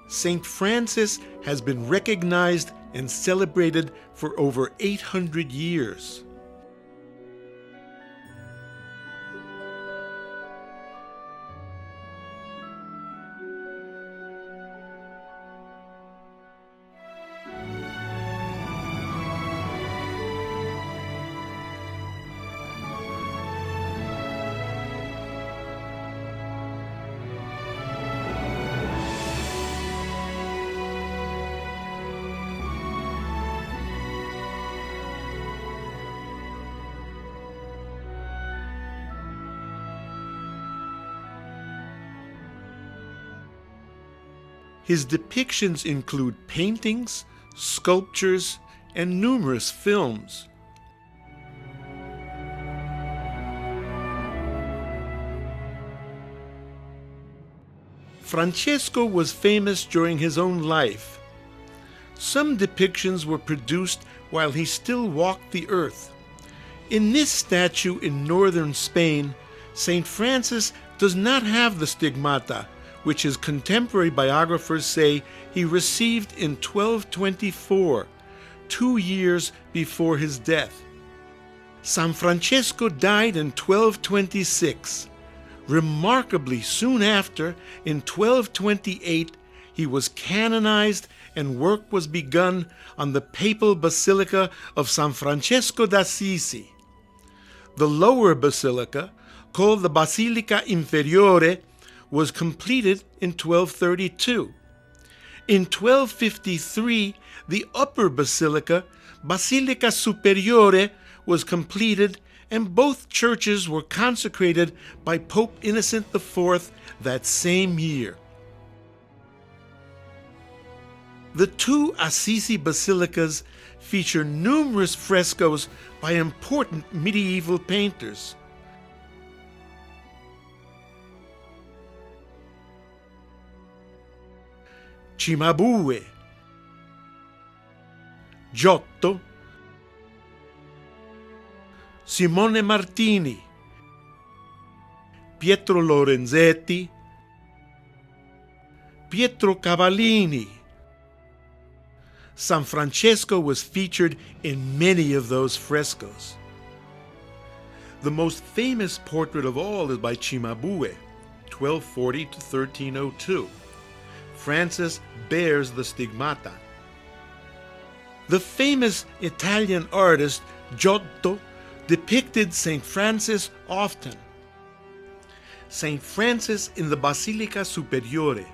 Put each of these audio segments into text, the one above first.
Saint Francis has been recognized and celebrated for over 800 years. His depictions include paintings, sculptures, and numerous films. Francesco was famous during his own life. Some depictions were produced while he still walked the earth. In this statue in northern Spain, Saint Francis does not have the stigmata, which his contemporary biographers say he received in 1224, 2 years before his death. San Francesco died in 1226. Remarkably, soon after, in 1228, he was canonized and work was begun on the papal basilica of San Francesco d'Assisi. The lower basilica, called the Basilica Inferiore, was completed in 1232. In 1253, the upper basilica, Basilica Superiore, was completed, and both churches were consecrated by Pope Innocent IV that same year. The two Assisi basilicas feature numerous frescoes by important medieval painters. Cimabue, Giotto, Simone Martini, Pietro Lorenzetti, Pietro Cavallini. San Francesco was featured in many of those frescoes. The most famous portrait of all is by Cimabue, 1240 to 1302. Francis bears the stigmata. The famous Italian artist Giotto depicted St. Francis often. St. Francis in the Basilica Superiore.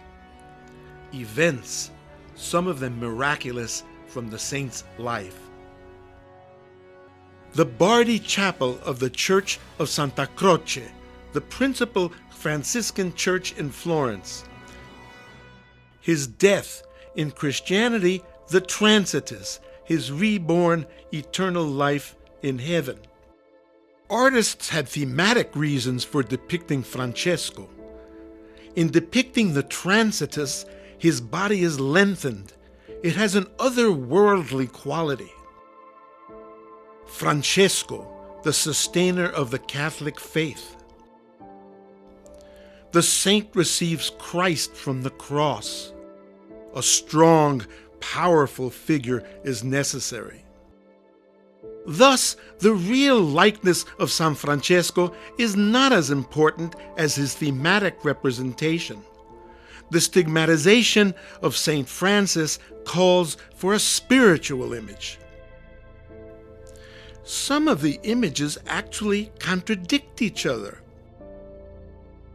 Events, some of them miraculous, from the saint's life. The Bardi Chapel of the Church of Santa Croce, the principal Franciscan church in Florence. His death, in Christianity, the Transitus, his reborn eternal life in heaven. Artists had thematic reasons for depicting Francesco. In depicting the Transitus, his body is lengthened. It has an otherworldly quality. Francesco, the sustainer of the Catholic faith. The saint receives Christ from the cross. A strong, powerful figure is necessary. Thus, the real likeness of San Francesco is not as important as his thematic representation. The stigmatization of St. Francis calls for a spiritual image. Some of the images actually contradict each other.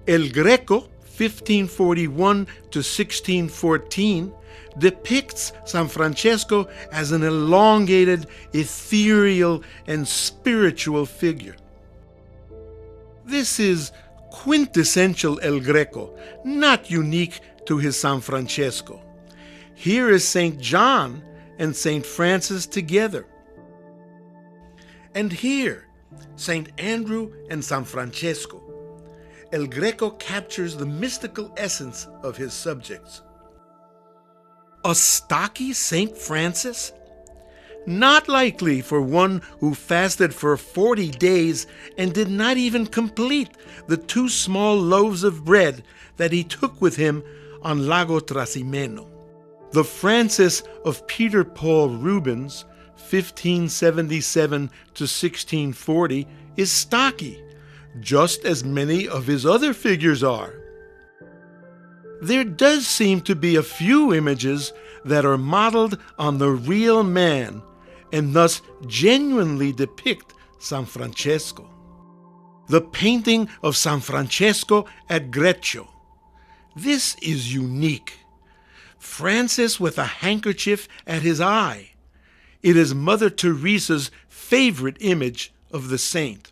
El Greco, 1541 to 1614, depicts San Francesco as an elongated, ethereal, and spiritual figure. This is quintessential El Greco, not unique to his San Francesco. Here is St. John and St. Francis together. And here, St. Andrew and San Francesco. El Greco captures the mystical essence of his subjects. A stocky St. Francis? Not likely for one who fasted for 40 days and did not even complete the 2 small loaves of bread that he took with him on Lago Trasimeno. The Francis of Peter Paul Rubens, 1577 to 1640, is stocky, just as many of his other figures are. There does seem to be a few images that are modeled on the real man and thus genuinely depict San Francesco. The painting of San Francesco at Gretsch. This is unique. Francis with a handkerchief at his eye. It is Mother Teresa's favorite image of the saint.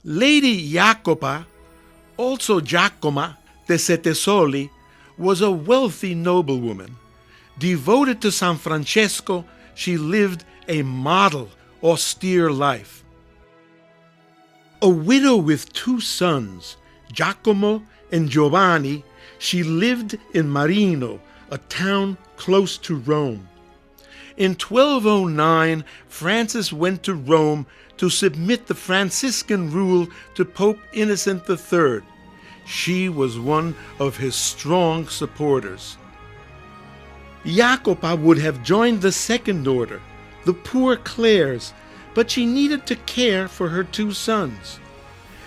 Lady Jacopa, also Giacoma de Settesoli, was a wealthy noblewoman. Devoted to San Francesco, she lived a model, austere life. A widow with two sons, Giacomo and Giovanni, she lived in Marino, a town close to Rome. In 1209, Francis went to Rome to submit the Franciscan rule to Pope Innocent III. She was one of his strong supporters. Jacopa would have joined the Second Order, the Poor Clares, but she needed to care for her two sons.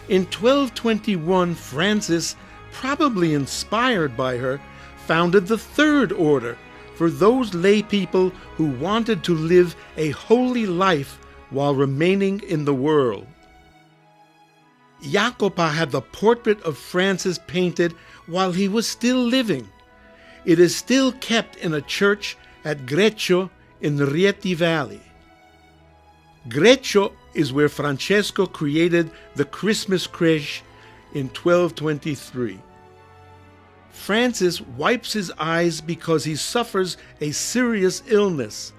In 1221, Francis, probably inspired by her, founded the Third Order for those lay people who wanted to live a holy life while remaining in the world. Jacopa had the portrait of Francis painted while he was still living. It is still kept in a church at Gretsch in the Rieti Valley. Gretsch is where Francesco created the Christmas crèche in 1223. Francis wipes his eyes because he suffers a serious illness.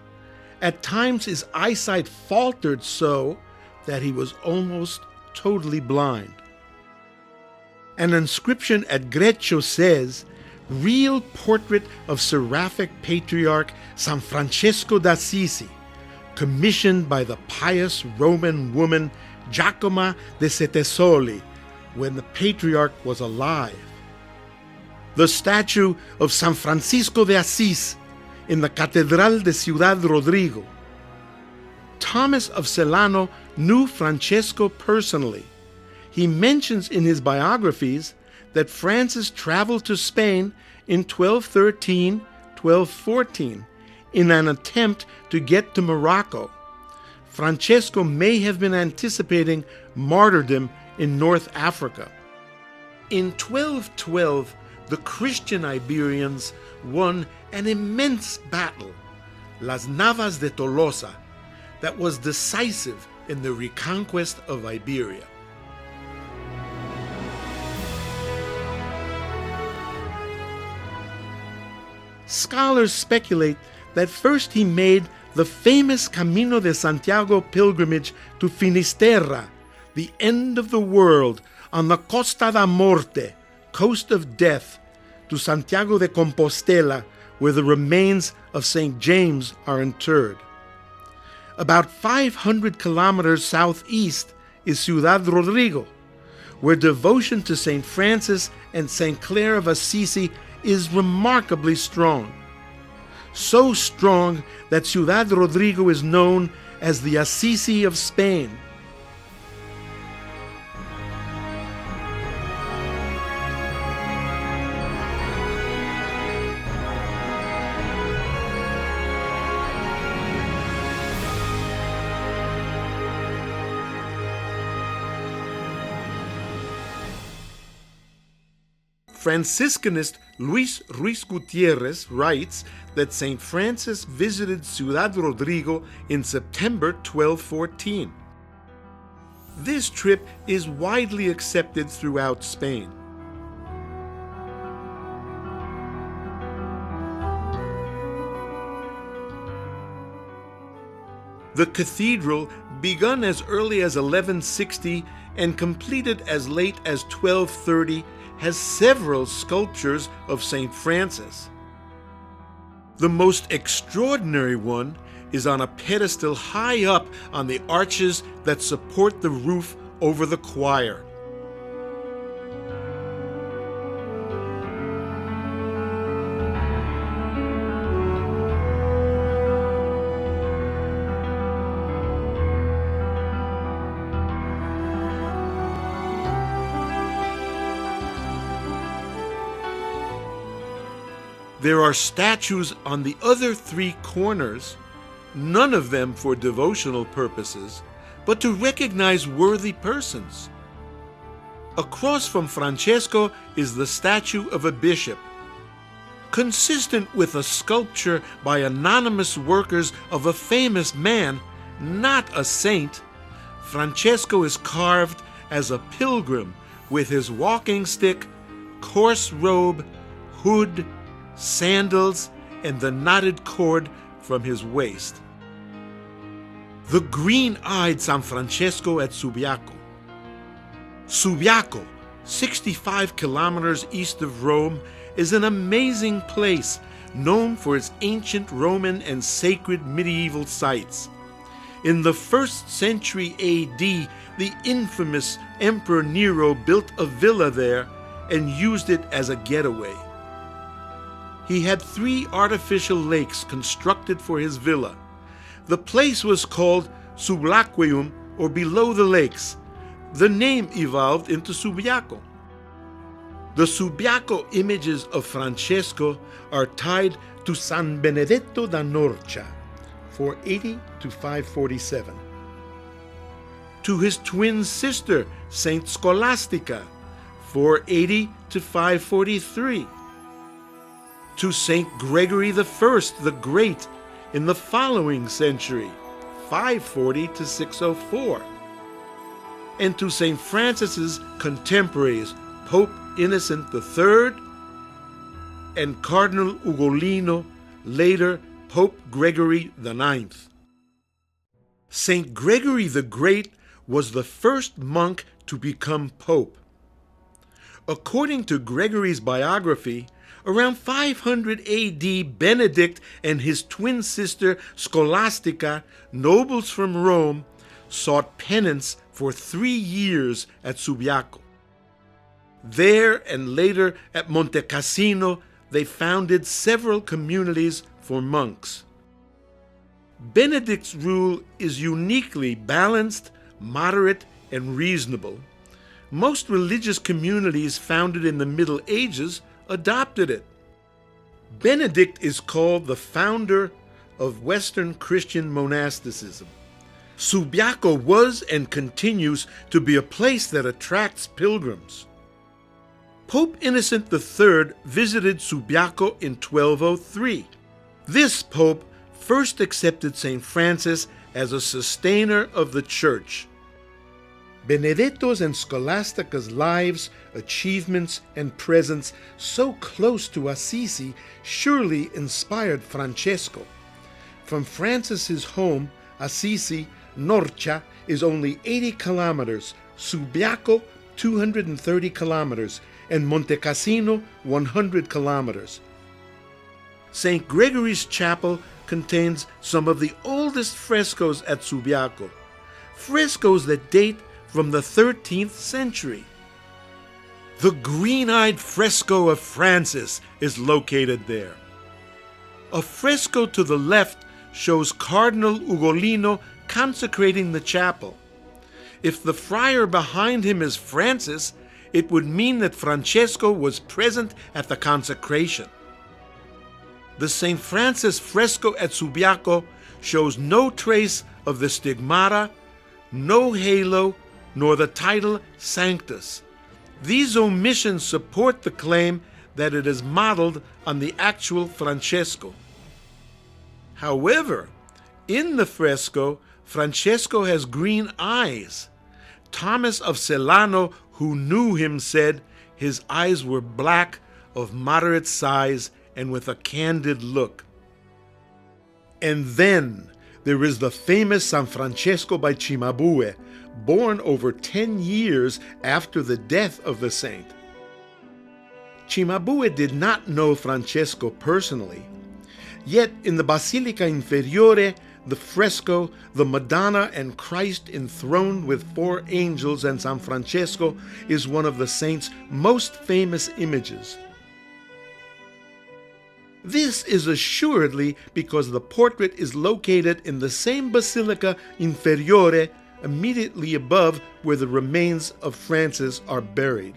At times his eyesight faltered so that he was almost totally blind. An inscription at Gretsch says, "Real portrait of seraphic patriarch San Francesco d'Assisi, commissioned by the pious Roman woman Giacoma de Settesoli when the patriarch was alive." The statue of San Francisco de Assis in the Catedral de Ciudad Rodrigo. Thomas of Celano knew Francesco personally. He mentions in his biographies that Francis traveled to Spain in 1213-1214 in an attempt to get to Morocco. Francesco may have been anticipating martyrdom in North Africa. In 1212, the Christian Iberians won an immense battle, Las Navas de Tolosa, that was decisive in the reconquest of Iberia. Scholars speculate that first he made the famous Camino de Santiago pilgrimage to Finisterra, the end of the world, on the Costa da Morte, coast of death, to Santiago de Compostela, where the remains of St. James are interred. About 500 kilometers southeast is Ciudad Rodrigo, where devotion to St. Francis and St. Clare of Assisi is remarkably strong. So strong that Ciudad Rodrigo is known as the Assisi of Spain. Franciscanist Luis Ruiz Gutierrez writes that St. Francis visited Ciudad Rodrigo in September 1214. This trip is widely accepted throughout Spain. The cathedral, begun as early as 1160 and completed as late as 1230, has several sculptures of St. Francis. The most extraordinary one is on a pedestal high up on the arches that support the roof over the choir. There are statues on the other three corners, none of them for devotional purposes, but to recognize worthy persons. Across from Francesco is the statue of a bishop. Consistent with a sculpture by anonymous workers of a famous man, not a saint, Francesco is carved as a pilgrim with his walking stick, coarse robe, hood, sandals, and the knotted cord from his waist. The green-eyed San Francesco at Subiaco. Subiaco, 65 kilometers east of Rome, is an amazing place known for its ancient Roman and sacred medieval sites. In the 1st century A.D., the infamous Emperor Nero built a villa there and used it as a getaway. He had 3 artificial lakes constructed for his villa. The place was called Sublaqueum, or below the lakes. The name evolved into Subiaco. The Subiaco images of Francesco are tied to San Benedetto da Norcia, 480 to 547. To his twin sister, Saint Scholastica, 480 to 543. To Saint Gregory I the Great in the following century, 540 to 604. And to St. Francis's contemporaries, Pope Innocent III and Cardinal Ugolino, later Pope Gregory IX. St. Gregory the Great was the first monk to become pope. According to Gregory's biography, around 500 A.D., Benedict and his twin sister Scholastica, nobles from Rome, sought penance for 3 years at Subiaco. There and later at Monte Cassino, they founded several communities for monks. Benedict's rule is uniquely balanced, moderate, and reasonable. Most religious communities founded in the Middle Ages adopted it. Benedict is called the founder of Western Christian monasticism. Subiaco was and continues to be a place that attracts pilgrims. Pope Innocent III visited Subiaco in 1203. This pope first accepted St. Francis as a sustainer of the Church. Benedetto's and Scholastica's lives, achievements, and presence so close to Assisi surely inspired Francesco. From Francis's home, Assisi, Norcia is only 80 kilometers, Subiaco 230 kilometers, and Monte Cassino 100 kilometers. St. Gregory's Chapel contains some of the oldest frescoes at Subiaco, frescoes that date from the 13th century. The green-eyed fresco of Francis is located there. A fresco to the left shows Cardinal Ugolino consecrating the chapel. If the friar behind him is Francis, it would mean that Francesco was present at the consecration. The St. Francis fresco at Subiaco shows no trace of the stigmata, no halo, nor the title Sanctus. These omissions support the claim that it is modeled on the actual Francesco. However, in the fresco, Francesco has green eyes. Thomas of Celano, who knew him, said his eyes were black, of moderate size, and with a candid look. And then there is the famous San Francesco by Cimabue, born over 10 years after the death of the saint. Cimabue did not know Francesco personally, yet in the Basilica Inferiore, the fresco, the Madonna and Christ enthroned with 4 angels and San Francesco is one of the saint's most famous images. This is assuredly because the portrait is located in the same Basilica Inferiore immediately above where the remains of Francis are buried.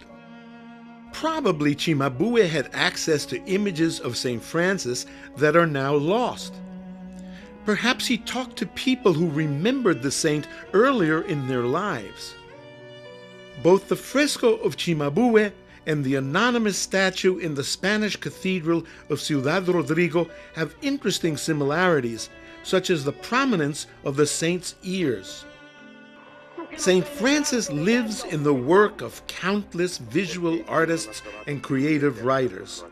Probably Cimabue had access to images of St. Francis that are now lost. Perhaps he talked to people who remembered the saint earlier in their lives. Both the fresco of Cimabue and the anonymous statue in the Spanish Cathedral of Ciudad Rodrigo have interesting similarities, such as the prominence of the saint's ears. St. Francis lives in the work of countless visual artists and creative writers.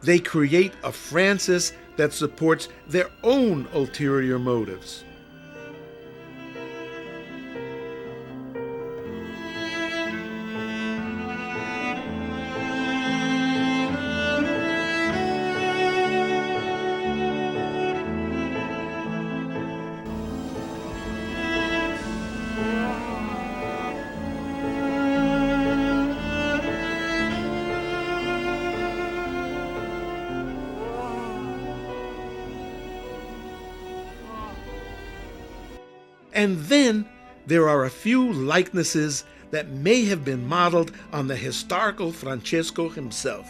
They create a Francis that supports their own ulterior motives. And then there are a few likenesses that may have been modeled on the historical Francesco himself.